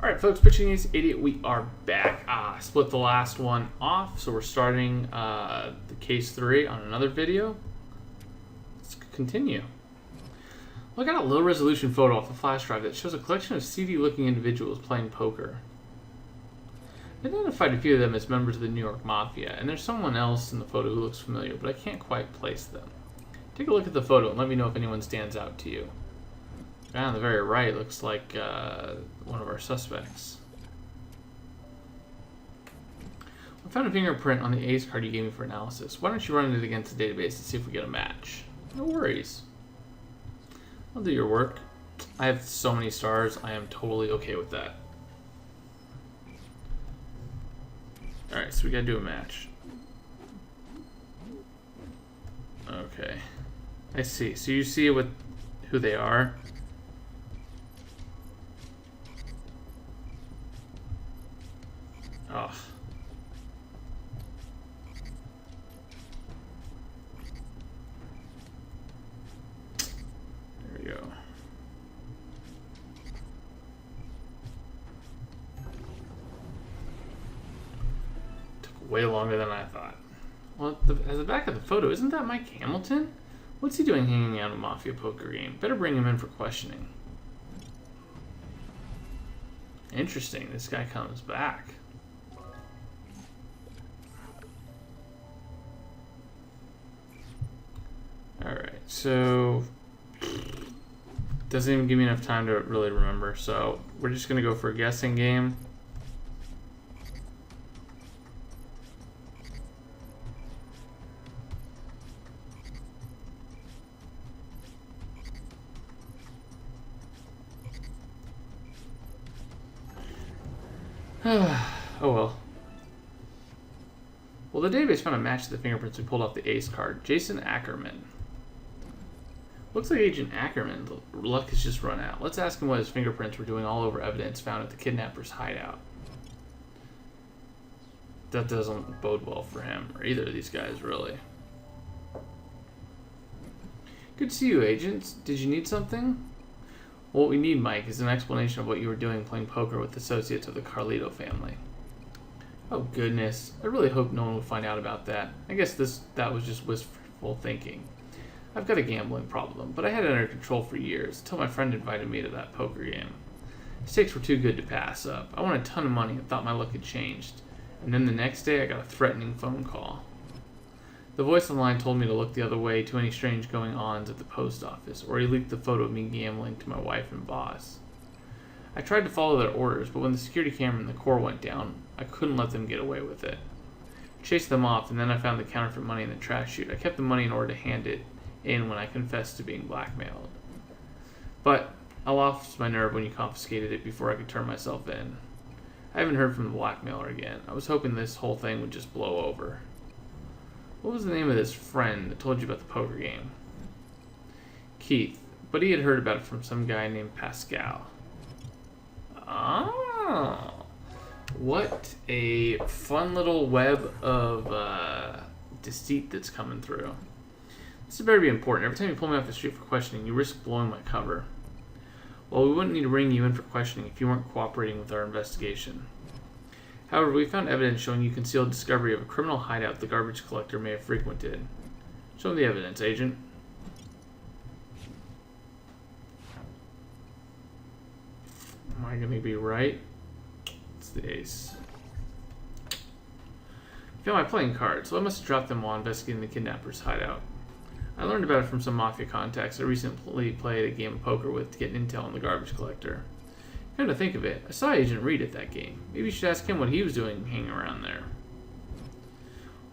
Alright folks, Pitching Ace 88, we are back. Split the last one off, so we're starting the case 3 on another video. Let's continue. Well, I got a low resolution photo off the flash drive that shows a collection of seedy looking individuals playing poker. I identified a few of them as members of the New York Mafia, and there's someone else in the photo who looks familiar, but I can't quite place them. Take a look at the photo and let me know if anyone stands out to you. The guy on the very right looks like one of our suspects. I found a fingerprint on the Ace card you gave me for analysis. Why don't you run it against the database and see if we get a match? No worries. I'll do your work. I have so many stars, I am totally okay with that. Alright, so we gotta do a match. Okay. I see. So you see who they are? Oh. There we go. Took way longer than I thought. Well, at the back of the photo, isn't that Mike Hamilton? What's he doing hanging out at a Mafia poker game? Better bring him in for questioning. Interesting, this guy comes back. Alright, so doesn't even give me enough time to really remember, so we're just gonna go for a guessing game. Oh well. Well, the database found a match to the fingerprints we pulled off the Ace card. Jason Ackerman. Looks like Agent Ackerman's luck has just run out. Let's ask him what his fingerprints were doing all over evidence found at the kidnapper's hideout. That doesn't bode well for him, or either of these guys, really. Good to see you, agents. Did you need something? Well, what we need, Mike, is an explanation of what you were doing playing poker with associates of the Carlito family. Oh, goodness. I really hope no one will find out about that. I guess that was just wistful thinking. I've got a gambling problem, but I had it under control for years, until my friend invited me to that poker game. The stakes were too good to pass up. I won a ton of money and thought my luck had changed. And then the next day, I got a threatening phone call. The voice on the line told me to look the other way to any strange going-ons at the post office, or he leaked the photo of me gambling to my wife and boss. I tried to follow their orders, but when the security camera in the core went down, I couldn't let them get away with it. I chased them off, and then I found the counterfeit money in the trash chute. I kept the money in order to hand it in when I confessed to being blackmailed. But I lost my nerve when you confiscated it before I could turn myself in. I haven't heard from the blackmailer again. I was hoping this whole thing would just blow over. What was the name of this friend that told you about the poker game? Keith, but he had heard about it from some guy named Pascal. Oh, what a fun little web of deceit that's coming through. This better be important. Every time you pull me off the street for questioning, you risk blowing my cover. Well, we wouldn't need to bring you in for questioning if you weren't cooperating with our investigation. However, we found evidence showing you concealed discovery of a criminal hideout the garbage collector may have frequented. Show me the evidence, Agent. Am I going to be right? It's the Ace. You found my playing cards, so I must have dropped them while investigating the kidnapper's hideout. I learned about it from some Mafia contacts I recently played a game of poker with to get intel on the garbage collector. Come to think of it, I saw Agent Reed at that game. Maybe you should ask him what he was doing hanging around there.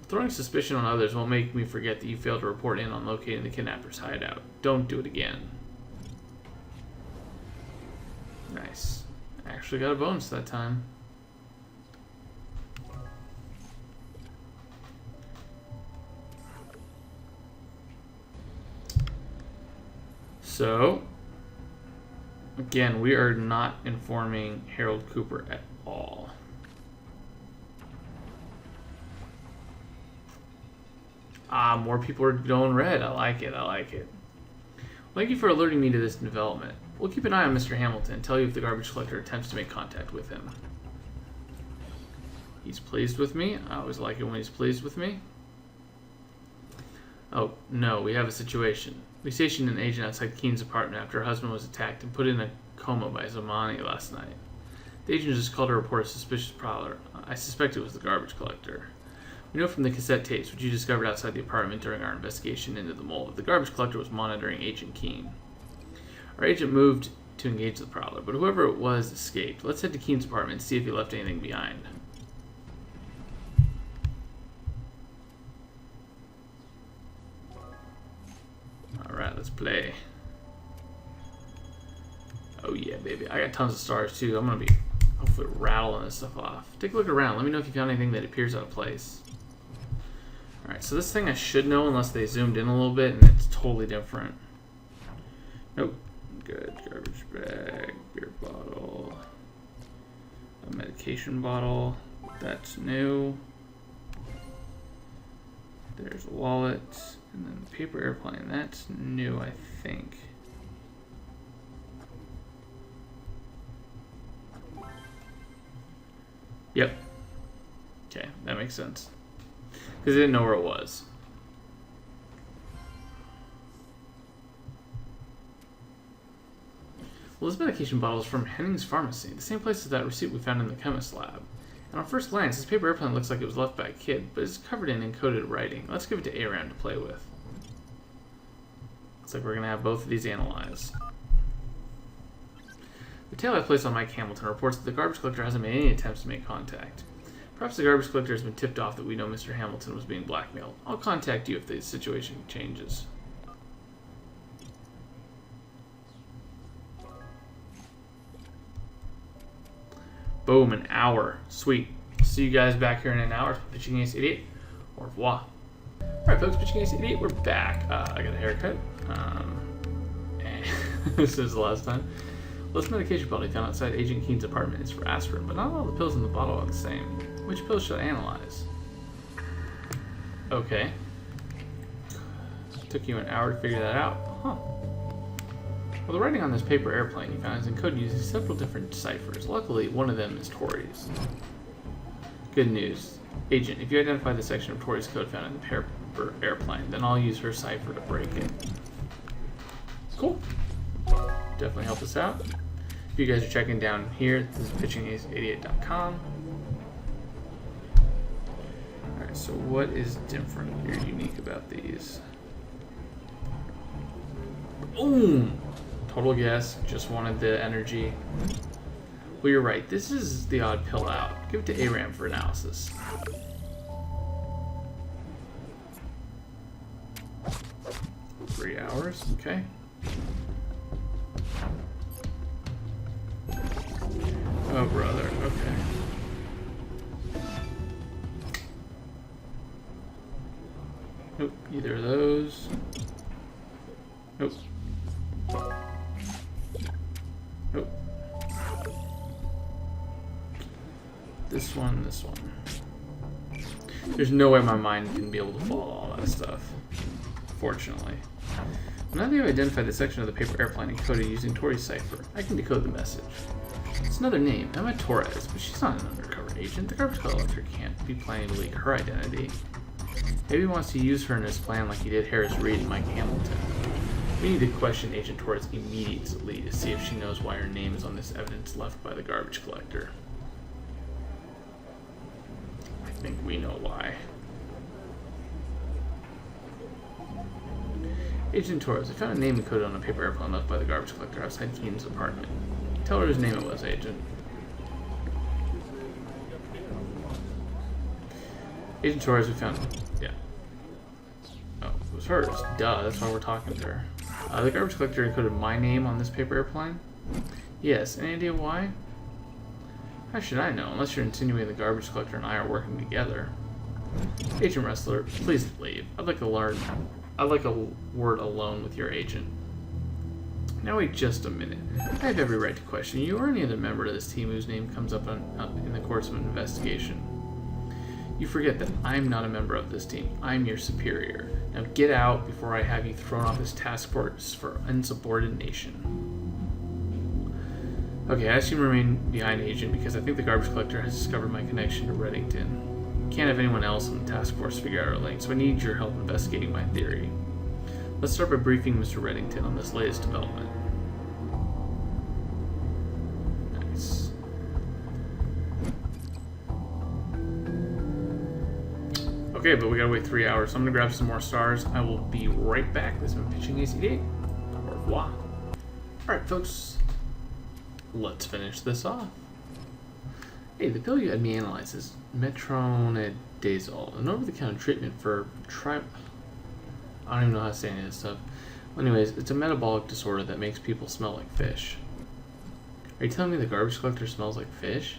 Throwing suspicion on others won't make me forget that you failed to report in on locating the kidnapper's hideout. Don't do it again. Nice. I actually got a bonus that time. So, again, we are not informing Harold Cooper at all. More people are going red. I like it. Thank you for alerting me to this development. We'll keep an eye on Mr. Hamilton and tell you if the garbage collector attempts to make contact with him. He's pleased with me. I always like it when he's pleased with me. Oh, no, we have a situation. We stationed an agent outside Keen's apartment after her husband was attacked and put in a coma by Zamani last night. The agent just called to report a suspicious prowler. I suspect it was the garbage collector. We know from the cassette tapes, which you discovered outside the apartment during our investigation into the mole, that the garbage collector was monitoring Agent Keen. Our agent moved to engage the prowler, but whoever it was escaped. Let's head to Keen's apartment and see if he left anything behind. Alright, let's play. Oh yeah, baby. I got tons of stars too. I'm going to be hopefully rattling this stuff off. Take a look around. Let me know if you found anything that appears out of place. Alright, so this thing I should know unless they zoomed in a little bit and it's totally different. Nope. Good. Garbage bag, beer bottle, a medication bottle. That's new. There's a wallet. And then the paper airplane. That's new, I think. Yep. Okay, that makes sense. Because I didn't know where it was. Well, this medication bottle is from Henning's Pharmacy, the same place as that receipt we found in the chemist lab. And on first glance, this paper airplane looks like it was left by a kid, but it's covered in encoded writing. Let's give it to Aram to play with. Looks like we're going to have both of these analyzed. The tail I placed on Mike Hamilton reports that the garbage collector hasn't made any attempts to make contact. Perhaps the garbage collector has been tipped off that we know Mr. Hamilton was being blackmailed. I'll contact you if the situation changes. Boom, an hour. Sweet. See you guys back here in an hour. Pitching Ace Idiot. Au revoir. Alright, folks, Pitching Ace Idiot, we're back. I got a haircut. This is the last time. Well, this medication bottle found outside Agent Keen's apartment is for aspirin, but not all the pills in the bottle are the same. Which pills should I analyze? Okay. Took you an hour to figure that out. Huh. Well, the writing on this paper airplane you found is encoded using several different ciphers. Luckily, one of them is Tori's. Good news. Agent, if you identify the section of Tori's code found in the paper airplane, then I'll use her cipher to break it. Cool. Definitely help us out. If you guys are checking down here, this is pitchingace88.com. Alright, so what is different here, unique about these? Boom! Total guess, just wanted the energy. Well, you're right, this is the odd pill out. Give it to Aram for analysis. Three hours, okay. Oh, brother, okay. Nope, either of those. Nope. Nope. This one, this one. There's no way my mind can be able to follow all that stuff. Fortunately. Now that I've identified the section of the paper airplane encoded using Tori's cipher, I can decode the message. It's another name, Emma Torres, but she's not an undercover agent. The garbage collector can't be planning to leak her identity. Maybe he wants to use her in his plan like he did Harris Reed and Mike Hamilton. We need to question Agent Torres immediately to see if she knows why her name is on this evidence left by the garbage collector. I think we know why. Agent Torres, I found a name encoded on a paper airplane left by the garbage collector outside Keen's apartment. Tell her whose name it was, Agent. Agent Torres, we found... Yeah. Oh, it was hers. Duh, that's why we're talking to her. The garbage collector encoded my name on this paper airplane? Yes, any idea why? How should I know, unless you're insinuating the garbage collector and I are working together? Agent Wrestler, please leave. I'd like a word alone with your agent. Now wait just a minute. I have every right to question you or any other member of this team whose name comes up in the course of an investigation. You forget that I'm not a member of this team. I'm your superior. Now get out before I have you thrown off this task force for insubordination. Okay, I asked you to remain behind, Agent, because I think the garbage collector has discovered my connection to Reddington. Can't have anyone else on the task force figure out our link, so I need your help investigating my theory. Let's start by briefing Mr. Reddington on this latest development. Nice. Okay, but we gotta wait 3 hours, so I'm gonna grab some more stars. I will be right back. This has been Pitching AC8. Au revoir. Alright, folks. Let's finish this off. Hey, the pill you had me analyze is metronidazole, an over-the-counter treatment for I don't even know how to say any of this stuff. Well, anyways, it's a metabolic disorder that makes people smell like fish. Are you telling me the garbage collector smells like fish?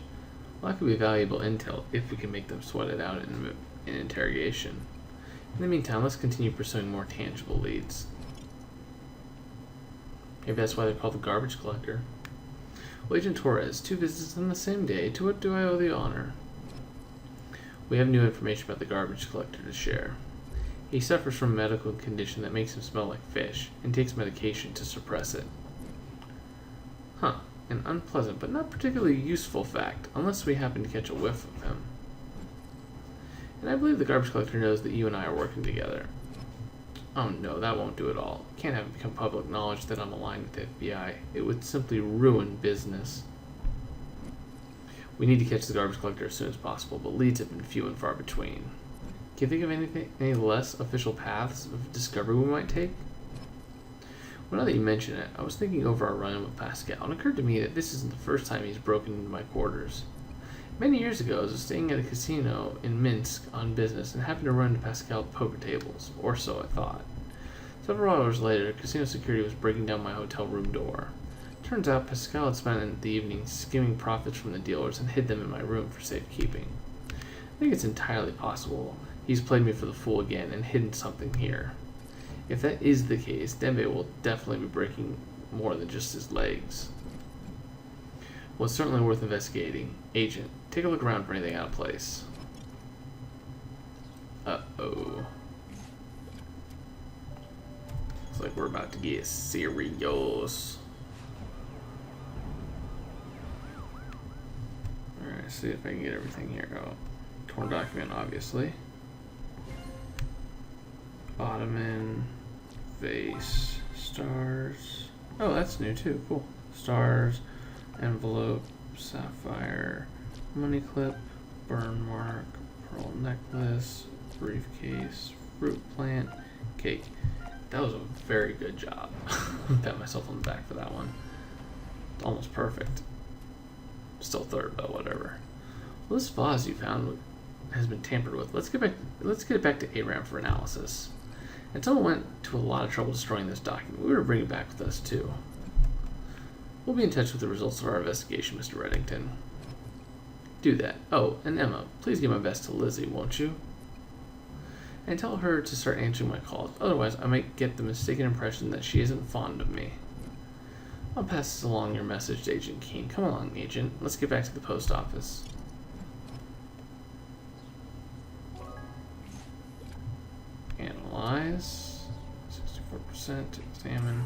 Well, that could be valuable intel if we can make them sweat it out in interrogation. In the meantime, let's continue pursuing more tangible leads. Maybe that's why they're called the garbage collector. Well, Agent Torres, 2 visits on the same day. To what do I owe the honor? We have new information about the garbage collector to share. He suffers from a medical condition that makes him smell like fish, and takes medication to suppress it. Huh, an unpleasant but not particularly useful fact, unless we happen to catch a whiff of him. And I believe the garbage collector knows that you and I are working together. Oh no, that won't do it all. Can't have it become public knowledge that I'm aligned with the FBI. It would simply ruin business. We need to catch the garbage collector as soon as possible, but leads have been few and far between. Can you think of any less official paths of discovery we might take? Well, now that you mention it, I was thinking over our run-in with Pascal, and it occurred to me that this isn't the first time he's broken into my quarters. Many years ago, I was staying at a casino in Minsk on business and happened to run into Pascal at poker tables, or so I thought. Several hours later, casino security was breaking down my hotel room door. Turns out Pascal had spent the evening skimming profits from the dealers and hid them in my room for safekeeping. I think it's entirely possible he's played me for the fool again and hidden something here. If that is the case, Dembe will definitely be breaking more than just his legs. Well, it's certainly worth investigating. Agent, take a look around for anything out of place. Uh-oh. Looks like we're about to get serious. Alright, see if I can get everything here. Oh, torn document, obviously. Ottoman, vase, stars. Oh, that's new too. Cool. Stars, envelope, sapphire, money clip, burn mark, pearl necklace, briefcase, fruit plant, cake. That was a very good job. Pat myself on the back for that one. It's almost perfect. Still third, but whatever. Well, this vase you found has been tampered with. Let's get it back to ARAM for analysis. And someone went to a lot of trouble destroying this document. We were to bring it back with us too. We'll be in touch with the results of our investigation, Mr. Reddington. Do that. Oh, and Emma, please give my best to Lizzie, won't you? And tell her to start answering my calls. Otherwise, I might get the mistaken impression that she isn't fond of me. I'll pass along your message to Agent Keene. Come along, Agent. Let's get back to the post office. Analyze. 64%. Examine.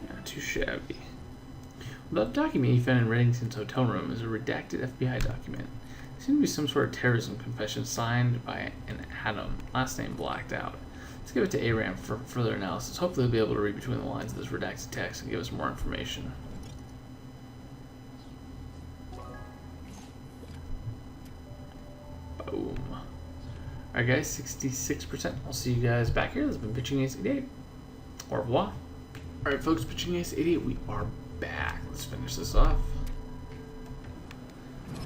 Not too shabby. Well, the document you found in Reddington's hotel room is a redacted FBI document. It seemed to be some sort of terrorism confession signed by an Adam, last name blacked out. Let's give it to ARAM for further analysis. Hopefully they'll be able to read between the lines of this redacted text and give us more information. Boom. Alright guys, 66%. I'll see you guys back here. This has been Pitching Ace 88. Au revoir. Alright folks, Pitching Ace 88, we are back. Let's finish this off.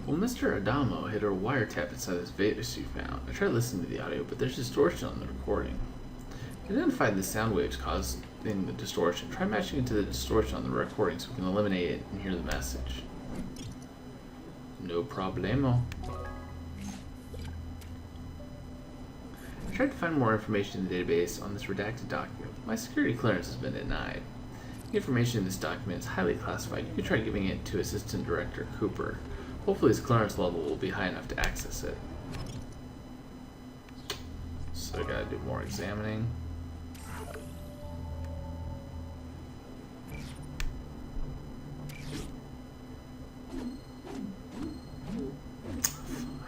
Well, Mr. Adamo hit a wiretap inside this Vetus you found. I tried listening to the audio, but there's distortion on the recording. I identified the sound waves causing the distortion. Try matching it to the distortion on the recording so we can eliminate it and hear the message. No problemo. I tried to find more information in the database on this redacted document. My security clearance has been denied. The information in this document is highly classified. You could try giving it to Assistant Director Cooper. Hopefully his clearance level will be high enough to access it. So I gotta do more examining.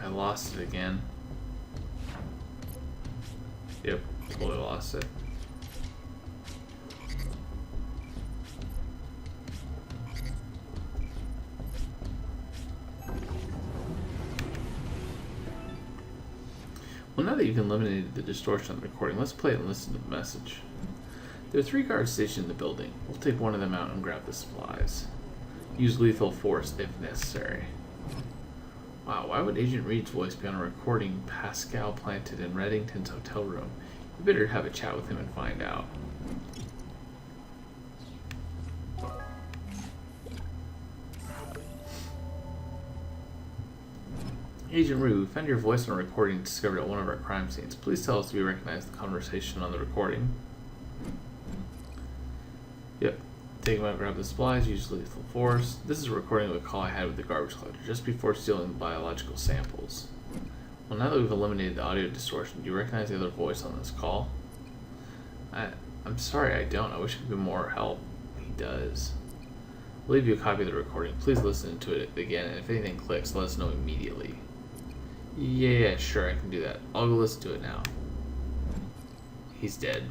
I lost it again. Yep, totally lost it. Well, now that you've eliminated the distortion on the recording, let's play it and listen to the message. There are 3 guards stationed in the building. We'll take one of them out and grab the supplies. Use lethal force if necessary. Wow, why would Agent Reed's voice be on a recording Pascal planted in Reddington's hotel room? You better have a chat with him and find out. Agent Rue, we found your voice on a recording discovered at one of our crime scenes. Please tell us if you recognize the conversation on the recording. Yep. Take him out, grab the supplies, use lethal force. This is a recording of a call I had with the garbage collector just before stealing the biological samples. Well, now that we've eliminated the audio distortion, do you recognize the other voice on this call? I'm sorry, I don't. I wish I could be more help. He does. We'll leave you a copy of the recording. Please listen to it again, and if anything clicks, let us know immediately. Yeah, sure, I can do that. I'll go listen to it now. He's dead.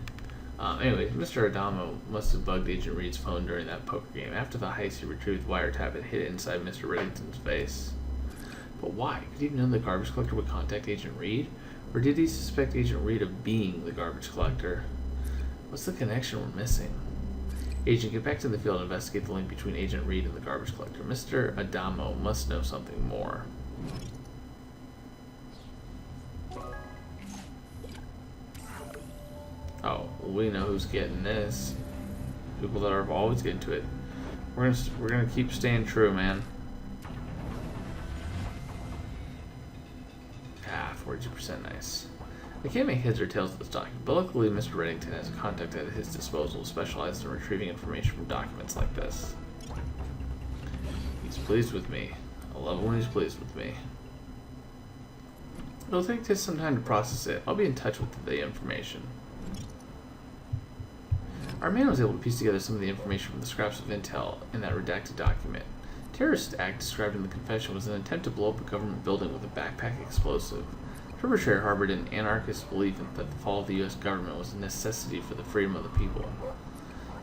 Anyways, Mr. Adamo must have bugged Agent Reed's phone during that poker game. After the heist, he retrieved the wiretap and hid it inside Mr. Reddington's face. But why? Could he have known the garbage collector would contact Agent Reed? Or did he suspect Agent Reed of being the garbage collector? What's the connection we're missing? Agent, get back to the field and investigate the link between Agent Reed and the garbage collector. Mr. Adamo must know something more. Oh, well, we know who's getting this. People that are always getting to it. We're gonna keep staying true, man. 42% nice. I can't make heads or tails of this document, but luckily Mr. Reddington has a contact at his disposal specialized in retrieving information from documents like this. He's pleased with me. I love it when he's pleased with me. It'll take just some time to process it. I'll be in touch with the information. Our man was able to piece together some of the information from the scraps of intel in that redacted document. The terrorist act described in the confession was an attempt to blow up a government building with a backpack explosive. The perpetrator harbored an anarchist belief that the fall of the U.S. government was a necessity for the freedom of the people.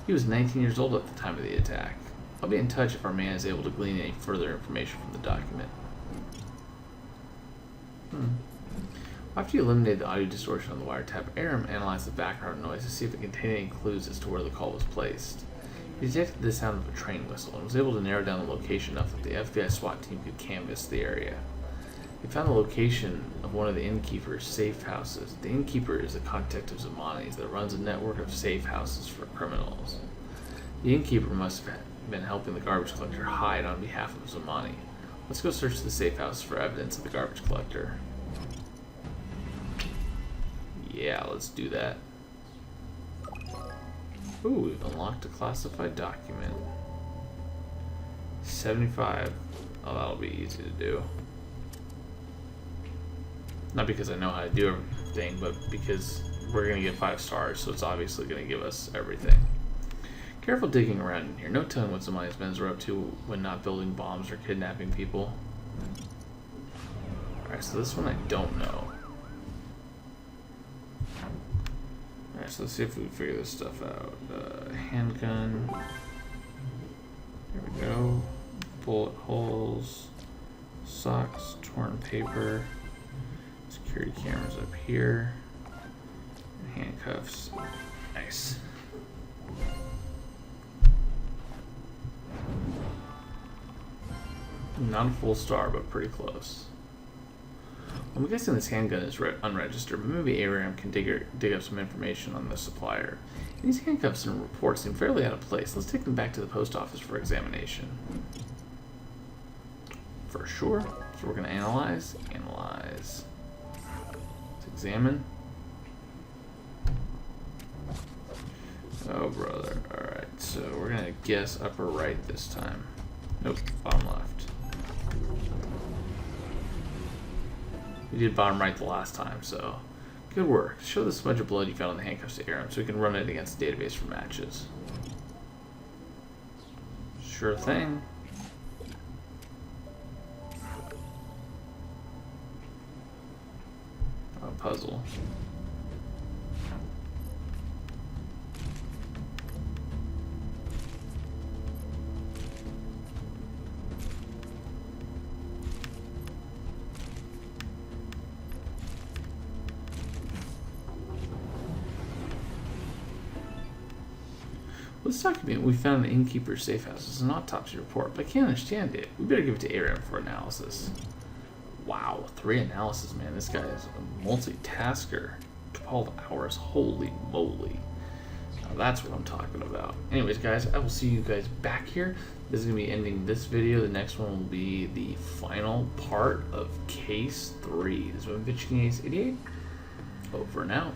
He was 19 years old at the time of the attack. I'll be in touch if our man is able to glean any further information from the document. After you eliminated the audio distortion on the wiretap, Aram analyzed the background noise to see if it contained any clues as to where the call was placed. He detected the sound of a train whistle and was able to narrow down the location enough that the FBI SWAT team could canvass the area. He found the location of one of the innkeeper's safe houses. The innkeeper is a contact of Zamani's that runs a network of safe houses for criminals. The innkeeper must have been helping the garbage collector hide on behalf of Zamani. Let's go search the safe house for evidence of the garbage collector. Yeah, let's do that. Ooh, we've unlocked a classified document. 75. Oh, that'll be easy to do. Not because I know how to do everything, but because we're going to get 5 stars, so it's obviously going to give us everything. Careful digging around in here. No telling what somebody's men are up to when not building bombs or kidnapping people. Alright, so this one I don't know. Alright, so let's see if we can figure this stuff out. Handgun. There we go. Bullet holes. Socks. Torn paper. Security cameras up here. And handcuffs. Nice. Not a full star, but pretty close. I'm guessing this handgun is unregistered, but maybe Aram can dig up some information on the supplier. These handcuffs and reports seem fairly out of place. Let's take them back to the post office for examination. For sure. So we're going to analyze. Analyze. Let's examine. Oh, brother. Alright. So we're gonna guess upper right this time. Nope, bottom left. We did bottom right the last time, so good work. Show the smudge of blood you found on the handcuffs to Aaron so we can run it against the database for matches. Sure thing. A puzzle. This document we found in the innkeeper's safe house is an autopsy report, but I can't understand it. We better give it to Aaron for analysis. Wow, 3 analysis, man. This guy is a multitasker. 12 hours, holy moly. Now that's what I'm talking about. Anyways, guys, I will see you guys back here. This is going to be ending this video. The next one will be the final part of Case 3. This is Vinci Case 88. Over and out.